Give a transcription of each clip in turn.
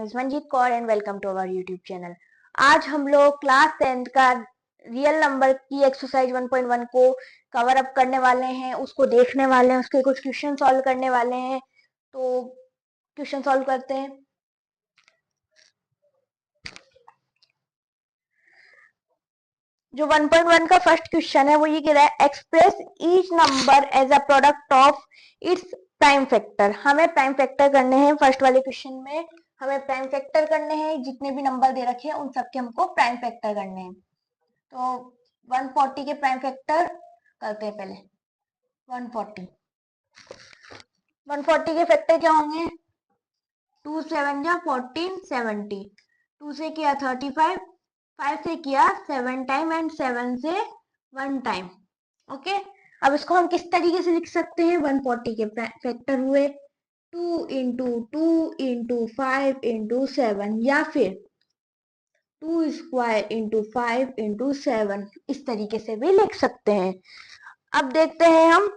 Name is Manjeet Kaur and welcome to our YouTube channel. आज हम लोग क्लास 10th का रियल नंबर की एक्सरसाइज 1.1 को कवर अप करने वाले हैं, उसको देखने वाले हैं, उसके कुछ क्वेश्चन सॉल्व करने वाले हैं। तो क्वेश्चन सॉल्व करते हैं। जो 1.1 का फर्स्ट क्वेश्चन है वो ये कह रहा है express each number as a product of its prime factor. हमें प्राइम फैक्टर करने हैं। फर्स्ट वाले क्वेश्चन में हमें प्राइम फैक्टर करने हैं। जितने भी नंबर दे रखे हैं उन सबके हमको प्राइम फैक्टर करने हैं। तो 140 के प्राइम फैक्टर करते हैं पहले। 140 के फैक्टर क्या होंगे? 2 7 जा 14 70, 2 से किया 35, 5 से किया 7 टाइम एंड 7 से 1 टाइम। ओके, अब इसको हम किस तरीके से लिख सकते हैं? 140 के फैक्टर हुए 2 इंटू 2 इंटू 5 इंटू 7, या फिर 2 स्क्वायर इंटू 5 इंटू 7, इस तरीके से भी लिख सकते हैं। अब देखते हैं हम,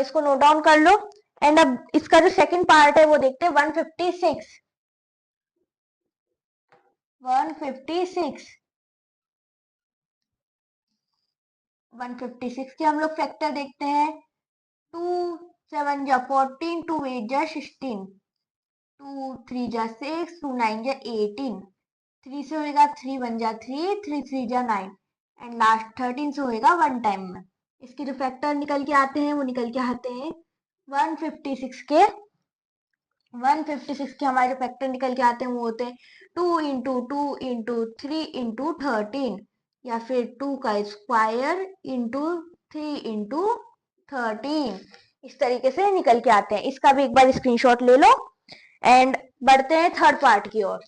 इसको नोट डाउन कर लो। एंड अब इसका जो सेकंड पार्ट है वो देखते हैं। 156 के हम लोग फैक्टर देखते हैं। 2 7 जा 14, 2 8 जा 16, 2 3 जा 6, 2 9 जा 18, 3 से होएगा 3 1 जा 3, 3 3 जा 9 एंड लास्ट 13 से होएगा 1 टाइम में। इसके जो फैक्टर निकल के आते हैं वो निकल के आते हैं 156 के। 156 के हमारे जो फैक्टर निकल के आते हैं वो होते हैं 2 इंटू 2 इंटू 3 इंटू 13, या फिर 2 का स्क्वायर इंटू 3 इंटू 13, इस तरीके से निकल के आते हैं। इसका भी एक बार स्क्रीनशॉट ले लो एंड बढ़ते हैं थर्ड पार्ट की ओर।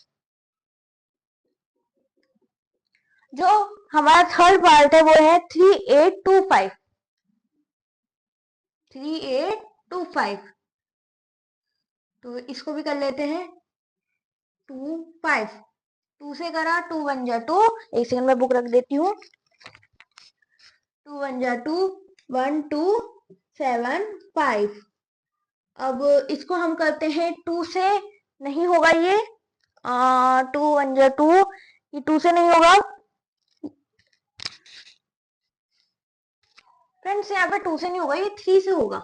जो हमारा थर्ड पार्ट है वो है 3825। 3825, तो इसको भी कर लेते हैं 2 5। 2 से करा 2 1 जा 2, एक सेकंड में बुक रख देती हूँ। 2 1 जा 2, 1 2 7 5। अब इसको हम करते हैं 2 से, नहीं होगा ये। 2 1 जा 2, ये 2 से नहीं होगा फ्रेंड्स, यहाँ पे 2 से नहीं होगा, ये 3 से होगा।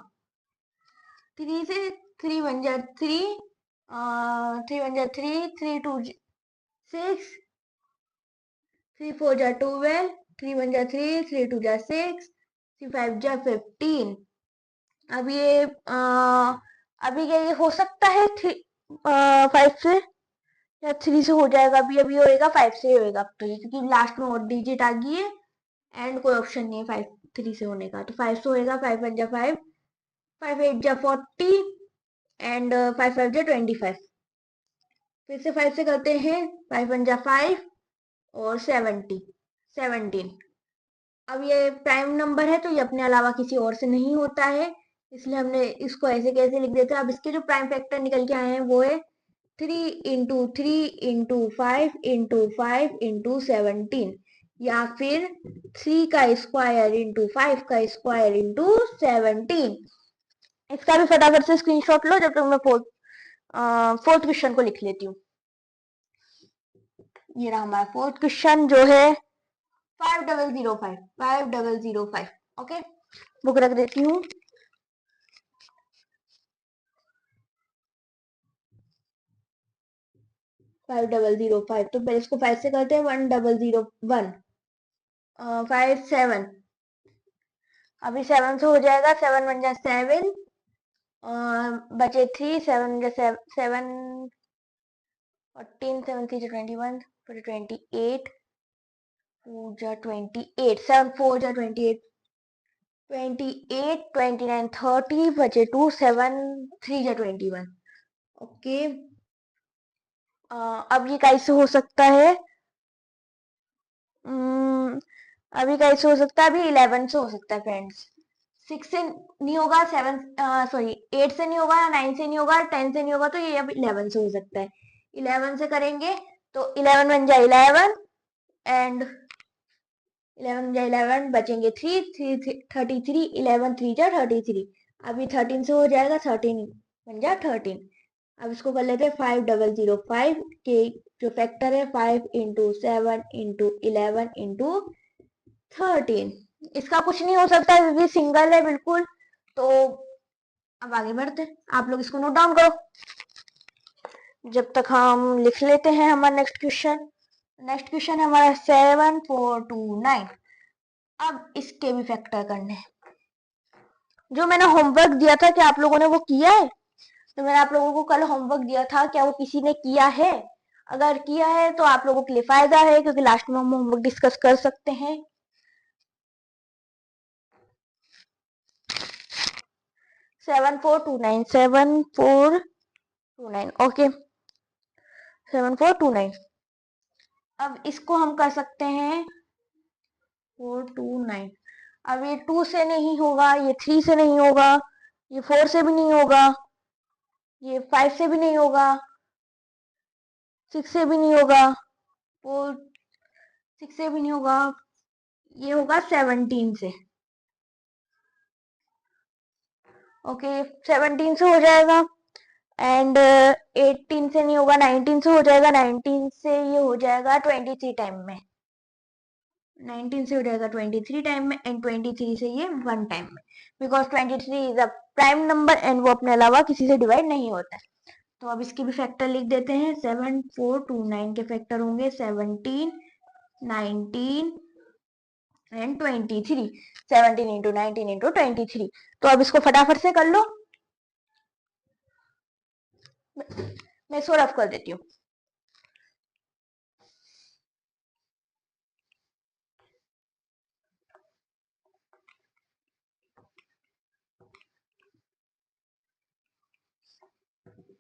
3 से 3 1 जा 3, 3 1 जा 3, 3 2 6, 3 4 जा 12, 3 1 जा 3, 3 2 जा 6, 3 5 जा 15। अब ये अभी क्या ये हो सकता है 5 से या 3 से हो जाएगा? अभी अभी होएगा 5 से होएगा अब तो, क्योंकि लास्ट में और डिजिट आ गई है एंड कोई ऑप्शन नहीं है 5 3 से होने का। तो 5 से होएगा। 5 1 जा 5, 5 8 जा 40 एंड 5 5 जा 25। फिर से 5 से करते हैं। 5 1 जा 5 और 17। अब ये प्राइम नंबर है तो ये अपने अलावा किसी और से नहीं होता है, इसलिए हमने इसको ऐसे कैसे लिख देते हैं। अब इसके जो प्राइम फैक्टर निकल के आए हैं वो है 3 इंटू 3 इंटू 5 इंटू 5 इंटू 17, या फिर 3 का स्क्वायर इंटू 5 का स्क्वायर इंटू 17। इसका भी फटाफट से स्क्रीनशॉट लो जब तक मैं फोर्थ क्वेश्चन को लिख लेती हूँ। ये रहा हमारा फोर्थ क्वेश्चन जो है 5005। ओके, बुक रख देती हूँ। 5005, तो पहले इसको 5 से करते हैं। 1001, 5 7, अभी 7 से हो जाएगा। 7 1 जा 7, बचे 3, 7 जा 7, 14, 7 3 जा 21, फिर 28, 4 जा 28, 7 4 जा 28, 28 29 30, बचे 2, 7 3 जा 21। ओके, अब ये कैसे हो सकता है? अभी कैसे हो सकता है? अभी 11 से हो सकता है फ्रेंड्स। 6 से नहीं होगा, 7 सॉरी 8 से नहीं होगा, 9 से नहीं होगा, 10 से नहीं होगा, तो ये अब 11 से हो सकता है। 11 से करेंगे तो 11 बन जाए 11 एंड 11 जा 11, बचेंगे 3 3 33, 11 3 जा 33। अभी 13 से हो जाएगा। 13 बन जा 13, अब इसको कर लेते हैं 5005 के जो फैक्टर है 5 इंटू 7 इंटू 11 इंटू 13। इसका कुछ नहीं हो सकता क्योंकि सिंगल है बिल्कुल। तो अब आगे बढ़ते हैं, आप लोग इसको नोट डाउन करो जब तक हम लिख लेते हैं हमारा नेक्स्ट क्वेश्चन। नेक्स्ट क्वेश्चन है हमारा 7429। अब इसके भी फैक्टर करने हैं। जो मैंने होमवर्क दिया था क्या आप लोगों ने वो किया है? तो मैंने आप लोगों को कल होमवर्क दिया था, क्या वो किसी ने किया है? अगर किया है तो आप लोगों के लिए फायदा है क्योंकि लास्ट में हम होमवर्क डिस्कस कर सकते हैं। 7429 7429 ओके 7429। अब इसको हम कर सकते हैं 429। अब ये 2 से नहीं होगा, ये 3 से नहीं होगा, ये 4 से भी नहीं होगा, ये 5 से भी नहीं होगा, 6 से भी नहीं होगा, 4 6 से भी नहीं होगा, ये होगा 17 से। ओके 17 से हो जाएगा। एंड 18 से नहीं होगा, 19 से हो जाएगा, 19 से ये हो जाएगा 23 टाइम में, 19 से हो जाएगा 23 टाइम में, एंड 23 से ये 1 टाइम में, because 23 is a prime number and वो अपने अलावा किसी से डिवाइड नहीं होता है। तो अब इसके भी फैक्टर लिख देते हैं। 7429 के फैक्टर होंगे 17, 19 एंड 23। 17 into 19 into 23। तो अब इसको फटाफट से कर लो, मैं इसको रफ कर देती हूँ।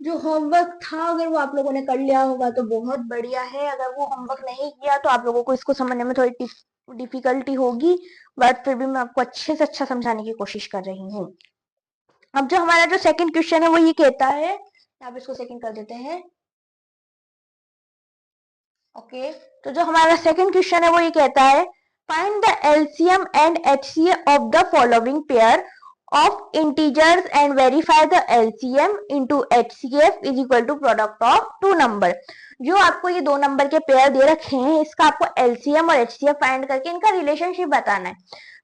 जो होमवर्क था अगर वो आप लोगों ने कर लिया होगा तो बहुत बढ़िया है, अगर वो होमवर्क नहीं किया तो आप लोगों को इसको समझने में थोड़ी डिफिकल्टी होगी, बट फिर भी मैं आपको अच्छे से अच्छा समझाने की कोशिश कर रही हूँ। अब जो हमारा जो सेकंड क्वेश्चन है वो ये कहता है, आप इसको सेकंड कर देते हैं। ओके तो जो हमारा सेकंड क्वेश्चन है वो ये कहता है, find the LCM and HCF of the following pair of integers and verify the LCM into HCF is equal to product of two number। जो आपको ये दो नंबर के पेयर दे रखे हैं इसका आपको LCM और HCF फाइंड करके इनका रिलेशनशिप बताना है।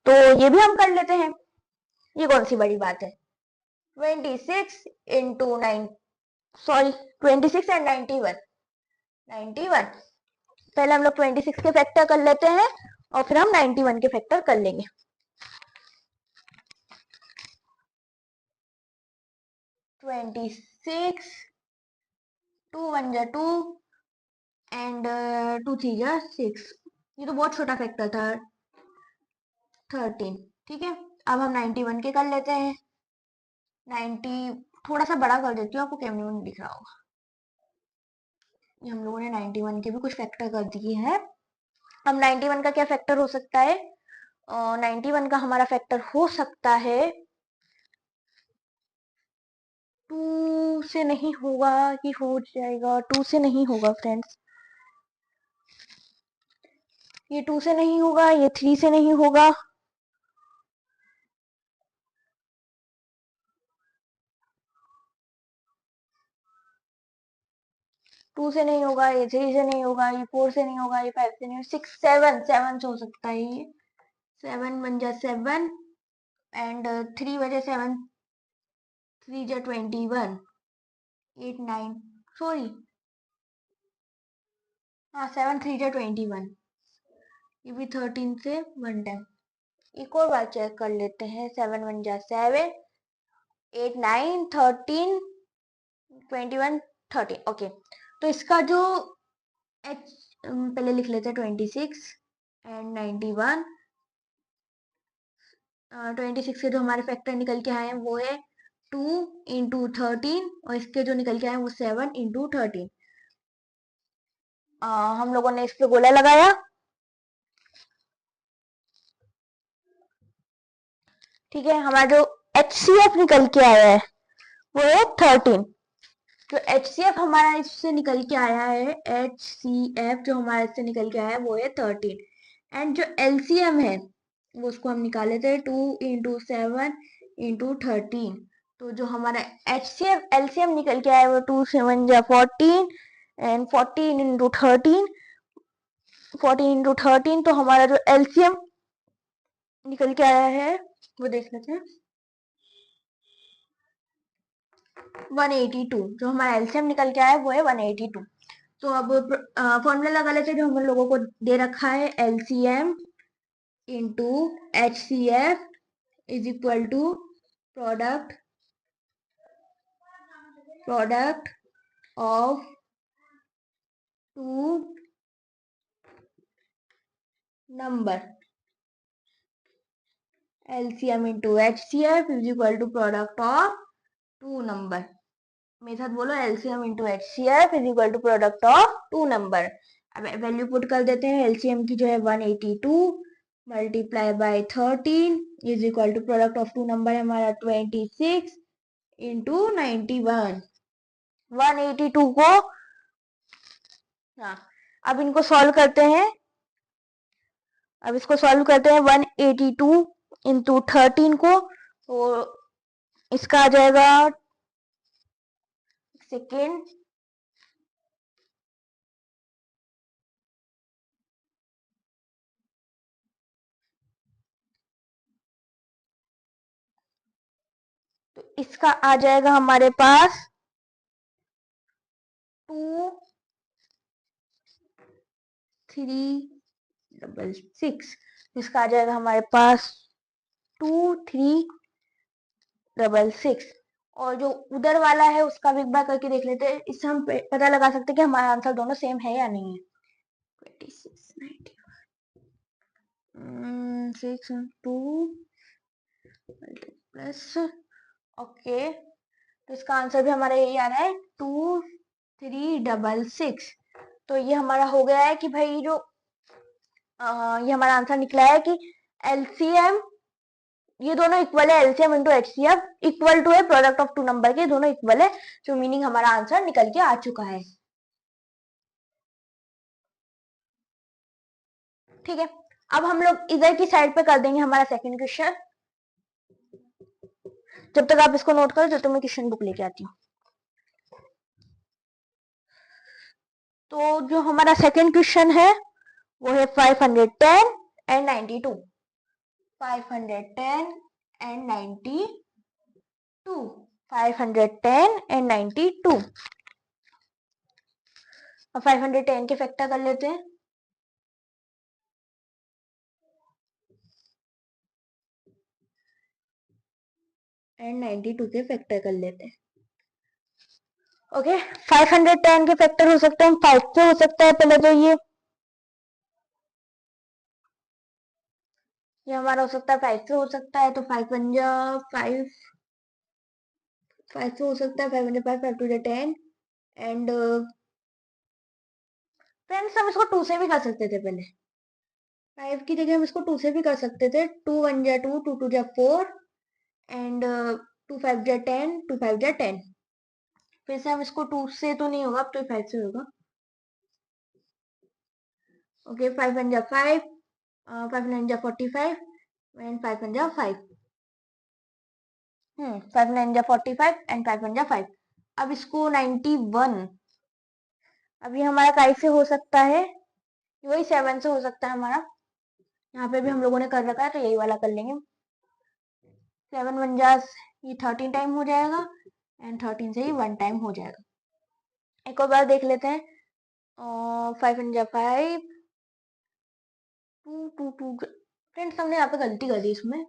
तो ये भी हम कर लेते हैं, ये कौन सी बड़ी बात है। 26 इंटू 9 सॉरी 26 एंड 91 91। पहले हम लोग 26 के फैक्टर कर लेते हैं और फिर हम 91 के फैक्टर कर लेंगे। 26 2 1 जा 2 एंड 2 3 जा 6। ये तो बहुत छोटा फैक्टर था 13। ठीक है अब हम 91 के कर लेते हैं। 90 थोड़ा सा बड़ा कर देती हूँ, आपको कैमरे में नहीं दिख रहा होगा। ये हम लोगों ने 91 के भी कुछ फैक्टर कर दिए हैं। अब 91 का क्या फैक्टर हो सकता है? 91 का हमारा फैक्टर हो सकता है 2 से नहीं होगा कि हो जाएगा, 2 से नहीं होगा फ्रेंड्स, ये 2 से नहीं होगा, ये 3 से नहीं होगा, टू से नहीं होगा, ये 3 से नहीं होगा, ये 4 से नहीं होगा, ये 5 से नहीं होगा, 6 7 7 से हो सकता है। ये 7 बन जा 7 एंड 3 बजे 7 3 जा 21 8 9 सॉरी हाँ 7 3 जा 21। ये भी 13 से 1 टाइम। एक और बार चेक कर लेते हैं। 7 1 जा 7 8 9 13 21 30 ओके। तो इसका जो एच पहले लिख लेते हैं 26 एंड 91। 26 के जो हमारे फैक्टर निकल के आए हैं वो है 2 इंटू 13 और इसके जो निकल के आए हैं वो 7 इंटू 13। हम लोगों ने इस पे गोला लगाया। ठीक है हमारा जो HCF निकल के आया है वो है 13। जो HCF हमारा इससे निकल के आया है, HCF जो हमारा इससे निकल के आया है वो है 13। एंड जो LCM है वो उसको हम निकाल लेते हैं 2 इंटू 7 इंटू 13। तो जो हमारा एलसीएम निकल के आया वो 2 7 जा 14 एंड 14 इंटू 13, 14 इंटू 13, तो हमारा जो एलसीएम निकल के आया है वो देख लेते हैं, 182। जो हमारा एलसीएम निकल के आया है वो है 182। तो अब फॉर्मूला लगा लेते हैं जो हम लोगों को दे रखा है, LCM into HCF is equal to product of two number, LCM into HCF is equal to product of two number। Method बोलो, LCM into HCF is equal to product of two number। अब value put कर देते हैं, LCM की जो है 182 multiply by 13 is equal to product of two number है हमारा 26 इंटू 91। 182 को, हाँ, अब इनको सॉल्व करते हैं। अब इसको सॉल्व करते हैं 182 इंटू 13 को, तो इसका आ जाएगा, सेकेंड, तो इसका आ जाएगा हमारे पास 2366। इसका आ जाएगा हमारे पास 2366। और जो उधर वाला है उसका भी एक बार करके देख लेते हैं, इससे हम पता लगा सकते हैं कि हमारा आंसर दोनों सेम है या नहीं है। 2691 6 2 प्लस, ओके, तो इसका आंसर भी हमारा यही आ रहा है 2366। तो ये हमारा हो गया है कि भाई जो ये हमारा आंसर निकला है कि एलसीएम, ये दोनों इक्वल है, LCM into HCF equal to है प्रोडक्ट ऑफ टू नंबर के, दोनों इक्वल है, जो मीनिंग हमारा आंसर निकल के आ चुका है। ठीक है, अब हम लोग इधर की साइड पे कर देंगे हमारा सेकंड क्वेश्चन। जब तक आप इसको नोट करो, जब तक मैं क्वेश्चन बुक लेके आती हूँ। तो जो हमारा सेकंड क्वेश्चन है वो है 510 एंड 92। 510 and 92, 510 and 92। अब 510 के फैक्टर कर लेते हैं। एंड 92 के फैक्टर कर लेते हैं। ओके, 510 के फैक्टर हो सकते हैं 5 से, हो सकता है पहले तो ये हमारा हो सकता है 5 से हो सकता है, तो 5 1 जा 5, 5 से हो सकता है, 5 1 जा 5, 5 2 जा 10 एंड फ्रेंड्स हम इसको 2 से भी कर सकते थे। पहले 5 की जगह हम इसको 2 से भी कर सकते थे। 2 1 जा 2, 2 2 जा 4 एंड 2 5 जा 10, 2 5 जा 10। फिर से हम इसको 2 से तो नहीं होगा, अब तो 5 से होगा। ओके, 5 1 जा 5, 5 9 जा 45 एंड 5 1 जा 5। 5 9 जा 45 एंड 5 1 जा 5। अब इसको 91, अब ये हमारा काई से हो सकता है, वही 7 से हो सकता है हमारा। यहाँ पे भी हम लोगों ने कर रखा है तो यही वाला कर लेंगे। 7 1 जा, ये 13 टाइम हो जाएगा एंड 13 से ही 1 टाइम हो जाएगा। एक और बार देख लेते हैं। 5 1 जा 5, 2 2 2। फ्रेंड्स हमने यहाँ पे गलती कर दी इसमें,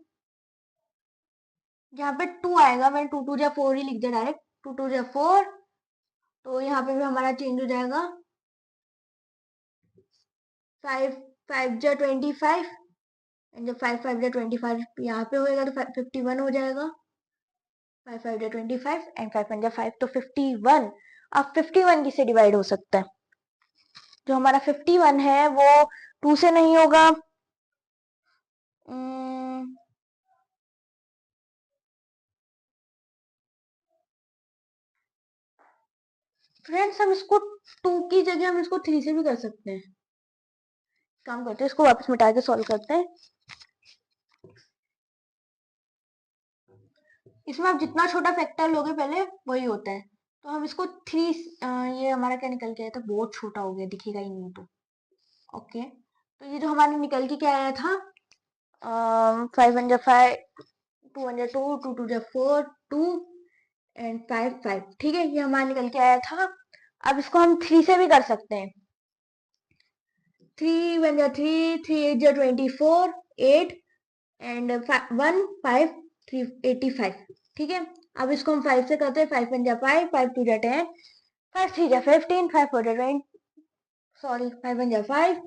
यहाँ पे 2 आएगा, मैंने 2 2 जा 4 ही लिख दिया डायरेक्ट। 2 2 जा 4, तो यहाँ पे भी हमारा चेंज हो जाएगा। 5 5 जा 25 एंड जब 5 5 जा 25 यहाँ पे होएगा तो 51 हो जाएगा। 5 5 जा 25 एंड 5 1 जा 5, तो 51। अब 51 किससे डिवाइड हो सकता है? जो हमारा 51 है वो 2 से नहीं होगा। फ्रेंड्स हम इसको 2 की जगह हम इसको 3 से भी कर सकते हैं। काम करते हैं, इसको वापस मिटा के सॉल्व करते हैं। इसमें आप जितना छोटा फैक्टर लोगे पहले वही होता है। तो हम इसको थ्री, ये हमारा क्या निकल के आया था, बहुत छोटा हो गया, दिखेगा ही नहीं तो। ओके, तो ये जो हमारे निकल के क्या आया था, 5 2 1 2 2 2 4 2 एंड 5 5, ठीक है, ये हमारा निकल के आया था। अब इसको हम 3 से भी कर सकते हैं। 3 1 3 3 8 24 8 एंड 1 5 3 85, ठीक है। अब इसको हम 5 से करते हैं। 5 1 5 5 2 10 5 3 15 5 4 20, सॉरी 5 1 5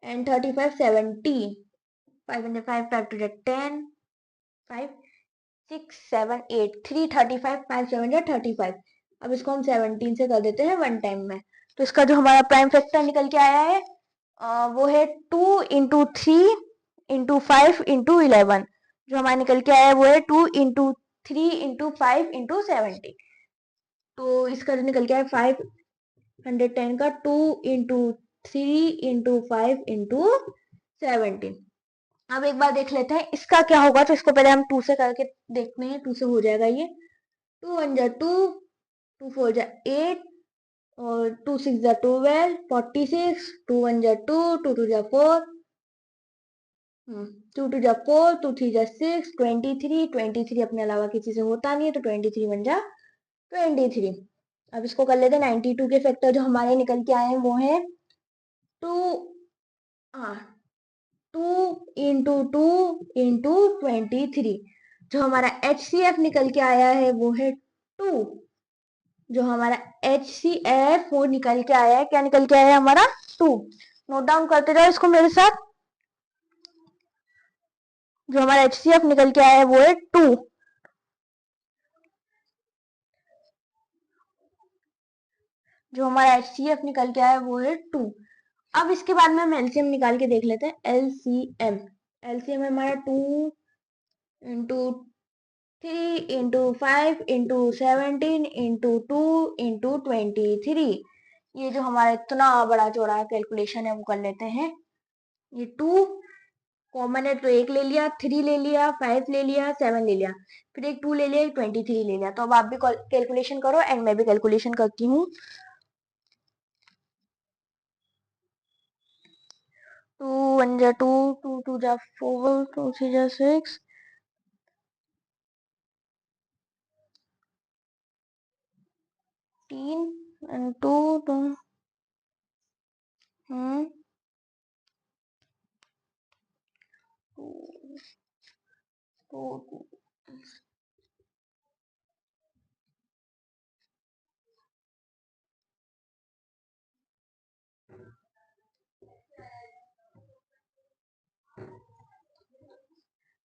एंड 35 70, 5 1 5 5 2 10 5 6 7 8 3 35 5 7 35। अब इसको हम 17 से कर देते हैं वन टाइम में। तो इसका जो हमारा प्राइम फैक्टर निकल के आया है वो है 2 इंटू 3 इंटू 5 इंटू 11। जो हमारा निकल के आया है वो है 2 इंटू 3 इंटू 5 इंटू 70। तो इसका जो निकल के आया 510 का 2 इंटू 3 इंटू 5 इंटू 17। अब एक बार देख लेते हैं इसका क्या होगा। तो इसको पहले हम 2 से करके देखते हैं, 2 से हो जाएगा ये। 2 1 2 2 4 8 और 2 6 12 46 2 1 2 2 2 4 2 2 4 2 3 6 23 23 अपने अलावा किसी से होता नहीं है, तो 23 बन जा 23। अब इसको कर लेते हैं। 92 के फैक्टर जो हमारे निकल के आए हैं वो है 2 2 इंटू 2 इंटू 23। जो हमारा HCF निकल के आया है वो है 2। जो हमारा HCF वो निकल के आया है, क्या निकल के आया है हमारा 2। नोट डाउन करते जाओ इसको मेरे साथ। जो हमारा HCF निकल के आया है वो है 2। जो हमारा HCF निकल के आया है वो है 2। अब इसके बाद में हम LCM निकाल के देख लेते हैं। LCM LCM हमारा 2 into 3 into 5 into 17 into 2 into 23। ये जो हमारा इतना बड़ा चौड़ा कैलकुलेशन है वो कर लेते हैं। ये 2 कॉमन है तो 1 ले लिया, 3 ले लिया, 5 ले लिया, 7 ले लिया, फिर एक 2 ले लिया, एक 23 ले लिया। तो अब आप भी कैलकुलेशन करो एंड मैं भी कैलकुलेशन करती हूँ। 2 1 2 2 2 4 2 3 6 3 and 2 2 2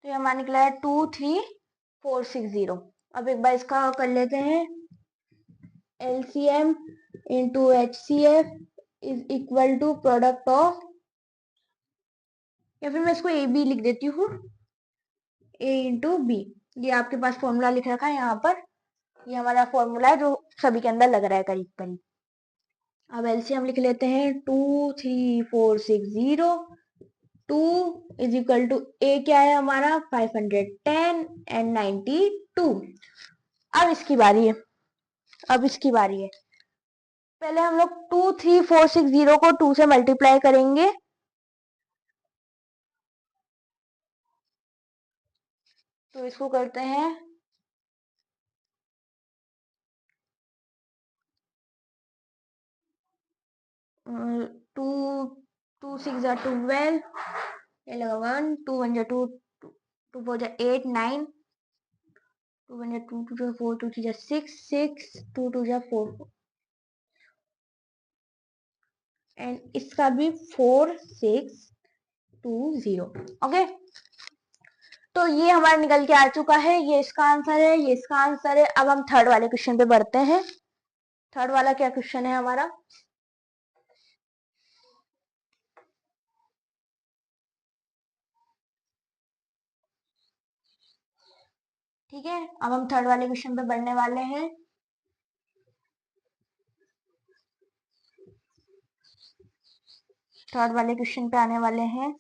तो ये हमारा निकला है 23460। अब एक बार इसका कर लेते हैं। LCM into HCF is equal to product of, या फिर मैं इसको AB लिख देती हूँ, A इंटू B। ये आपके पास फॉर्मूला लिख रखा है यहाँ पर। ये हमारा फॉर्मूला है जो सभी के अंदर लग रहा है करीब करीब। अब LCM लिख लेते हैं। 23460 2 इज इक्वल टू A क्या है हमारा 510 एंड 92। अब इसकी बारी है। पहले हम लोग 23460 को 2 से मल्टीप्लाई करेंगे। तो इसको करते हैं 2 2 6 12, ये लगा 1 2 1 2 2 4 8 9 2 1 2 2 4 2 3 6 6 2 2 4 एंड इसका भी 4620। ओके, तो ये हमारा निकल के आ चुका है। ये इसका आंसर है, ये इसका आंसर है। अब हम थर्ड वाले क्वेश्चन पे बढ़ते हैं। थर्ड वाला क्या क्वेश्चन है हमारा। ठीक है, अब हम थर्ड वाले क्वेश्चन पे बढ़ने वाले हैं। थर्ड वाले क्वेश्चन पे आने वाले हैं।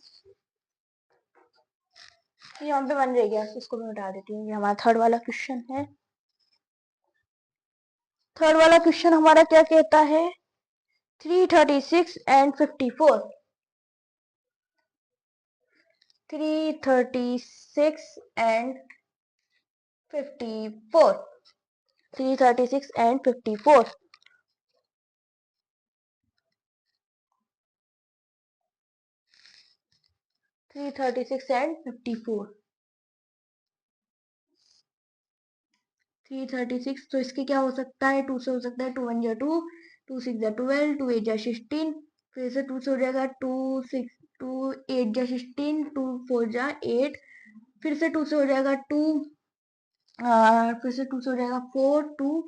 यहाँ पे 1 रह गया, इसको मैं हटा देती हूँ। ये हमारा थर्ड वाला क्वेश्चन है। थर्ड वाला क्वेश्चन हमारा क्या कहता है, 336 एंड 54। 336 एंड 54। 336 एंड 54। 336 एंड 54। 336 तो इसके क्या हो सकता है, 2 से हो सकता है। 2 1 जा 2, 2 6 जा 12, 2 8 जा 16, फिर से 2 से हो जाएगा 2 6, 2 8 जा 16, 2 4 जा 8, फिर से 2 से हो जाएगा 2, फिर से 2 से हो जाएगा 4, 2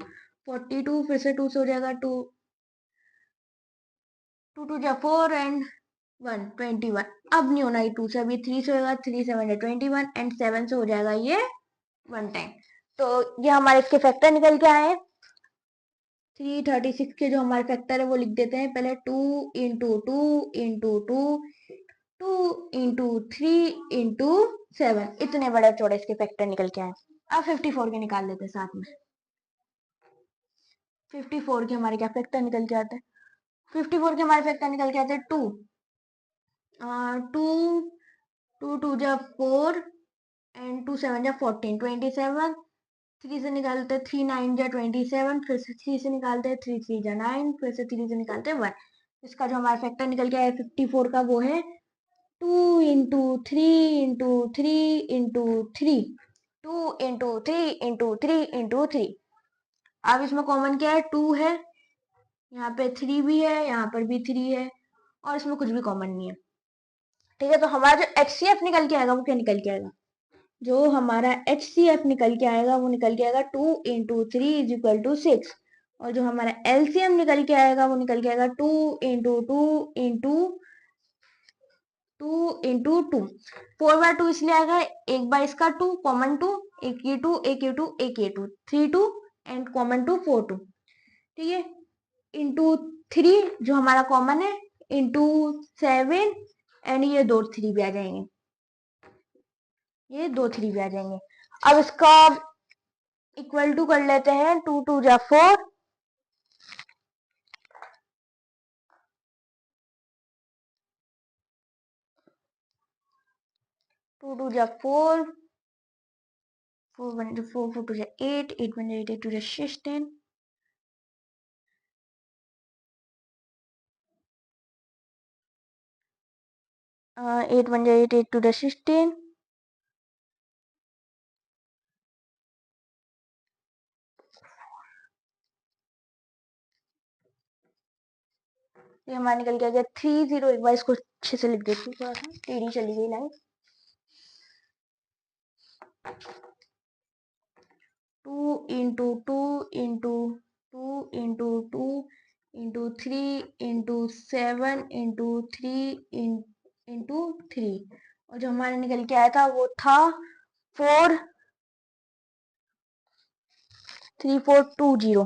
42, फिर से 2 से हो जाएगा 2, 2 2 जा 4 एंड 1 21। अब नहीं होना ये 2 से, अभी 3 से होगा, 3 7 जा 21 एंड 7 से हो जाएगा ये 1 टाइम। तो ये हमारे इसके फैक्टर निकल के आए। 336 के जो हमारे फैक्टर है वो लिख देते हैं पहले, 2 इंटू 2 इंटू 2, 2 इंटू 3 इंटू 7। इतने बड़े चौड़े इसके फैक्टर निकल के आए। अब 54 के निकाल लेते हैं साथ में। 54 के हमारे क्या फैक्टर निकल के आते हैं, 54 के हमारे फैक्टर निकल के आते हैं 2, 2 2 2 जा 4 एंड 2 7 जा 14, 27। 3 से निकालते हैं 3 9 जा 27, फिर से 3 से निकालते हैं 3 3 जा 9, फिर से 3 से निकालते हैं 1। इसका जो हमारा फैक्टर निकल के आया 54 का वो है 2 into 3 into 3 into 3, 2 into 3 into 3 into 3। अब इसमें कॉमन क्या है, 2 है, यहाँ पे 3 भी है, यहाँ पर भी 3 है, और इसमें कुछ भी कॉमन नहीं है। ठीक है, तो हमारा जो HCF निकल के आएगा वो क्या निकल के आएगा, जो हमारा HCF निकल के आएगा वो निकल के आएगा 2 इंटू 3 इज इक्वल टू 6। और जो हमारा LCM निकल के आएगा वो निकल के आएगा 2 इंटू 2 इंटू 2 इंटू 2। 4 बार 2 इसलिए आएगा, एक बार इसका 2 कॉमन 2, एक ये 2 एक ये 2 एक ये 2, 3 2 एंड कॉमन 2 4 2। ठीक है, इंटू 3 जो हमारा कॉमन है, इंटू 7 एंड ये 2 3 भी आ जाएंगे, ये 2 3 भी आ जाएंगे। अब इसका इक्वल टू कर लेते हैं, 2 2 जा 4, 2 2 जा 4, 4 1 4 4 2 जा 8, 8 1 8 8 2 जा 16, 8 1 जा 8 8 2 जा 16, ये हमारा निकल गया 3 0। एक बार इसको अच्छे से लिख देती हूँ, थोड़ा सा टेढ़ी चली गई line. 2 into 2 into 2 into 2 into 3 into 7 into 3 into 3। और जो हमारा निकल के आया था वो था 4 3 4 2 0।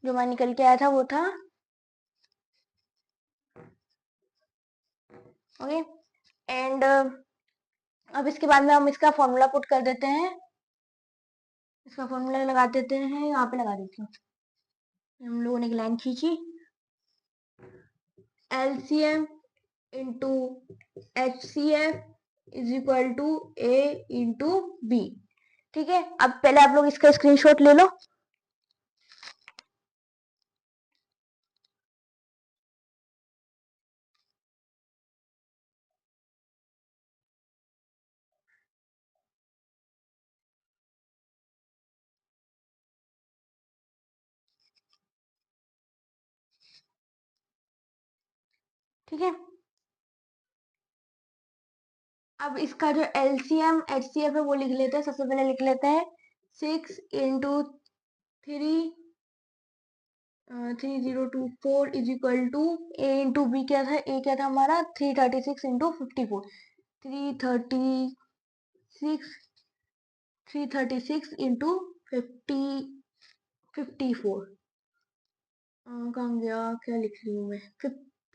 जो हमारा निकल के आया था वो था, ओके। एंड अब इसके बाद में हम इसका फॉर्मूला पुट कर देते हैं, इसका फॉर्मूला लगा देते हैं, यहाँ पे लगा देती हूँ। हम लोगों ने एक लाइन खींची, LCM into HCF is equal to A into B। ठीक है, अब पहले आप लोग इसका स्क्रीनशॉट ले लो। ठीक है, अब इसका जो LCM HCF है वो लिख लेते हैं। सबसे पहले लिख लेते हैं 6 into 3 3024 is equal to A into B। क्या था, A क्या था हमारा 336 इंटू 54, 336 336 इंटू 54। कहाँ गया, क्या लिख रही हूँ मैं,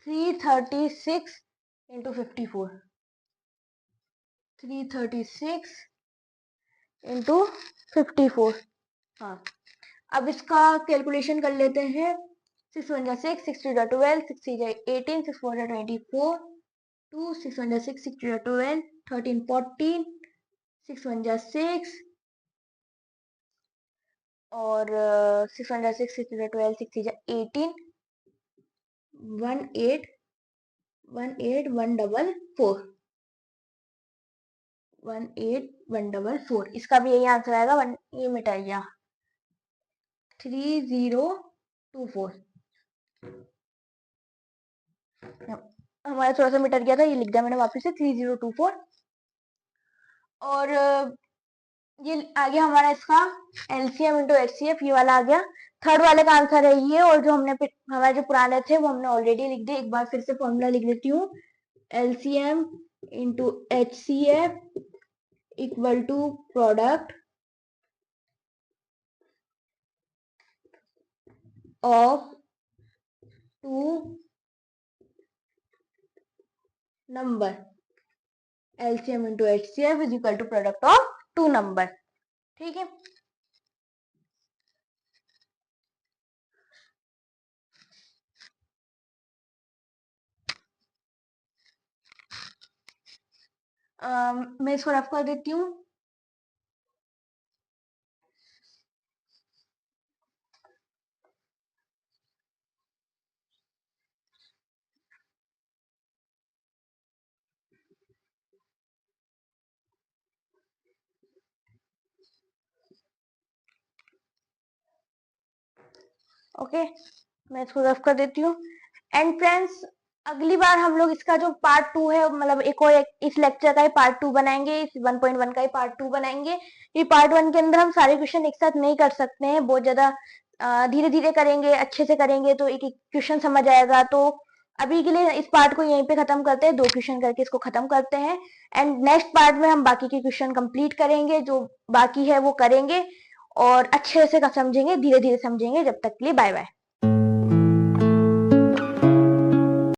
336 इंटू 54, 336 इंटू 54। हाँ, अब इसका कैलकुलेशन कर लेते हैं। 6 1 जा 6, 6 2 जा 12, 6 3 जा 18, 6 4 जा 24, 2 6 1 जा 6, 6 2 जा 12, 13 14, 6 1 जा 6 और 6 1 जा 6, 6 2 जा 12, 6 3 जा 18, 1 8 1 8 1 4 4, 1 8 1 4 4। इसका भी यही आंसर आएगा। ये मिटाइया 3024। हमारा थोड़ा सा मिट गया था, ये लिख दिया मैंने वापस से 3024। और ये आ गया हमारा इसका एलसीएम इंटू एचसीएफ, ये वाला आ गया। थर्ड वाले का आंसर है ये। और जो हमने हमारे जो पुराने थे वो हमने ऑलरेडी लिख दिए। एक बार फिर से फॉर्मूला लिख देती हूँ। LCM into HCF equal to product of two number. LCM into HCF is equal to product of two number. ठीक है। मैं इसको रफ कर देती हूँ। ओके, मैं इसको रफ कर देती हूँ। एंड फ्रेंड्स, अगली बार हम लोग इसका जो पार्ट 2 है, मतलब एक और इस लेक्चर का ही पार्ट 2 बनाएंगे, इस 1.1 का ही पार्ट 2 बनाएंगे। ये पार्ट 1 के अंदर हम सारे क्वेश्चन एक साथ नहीं कर सकते हैं, बहुत ज्यादा धीरे धीरे करेंगे, अच्छे से करेंगे तो एक एक क्वेश्चन समझ आएगा। तो अभी के लिए इस पार्ट को यहीं पे खत्म करते हैं, 2 क्वेश्चन करके इसको खत्म करते हैं। एंड नेक्स्ट पार्ट में हम बाकी के क्वेश्चन कंप्लीट करेंगे, जो बाकी है वो करेंगे और अच्छे से समझेंगे, धीरे धीरे समझेंगे। जब तक के लिए बाय बाय।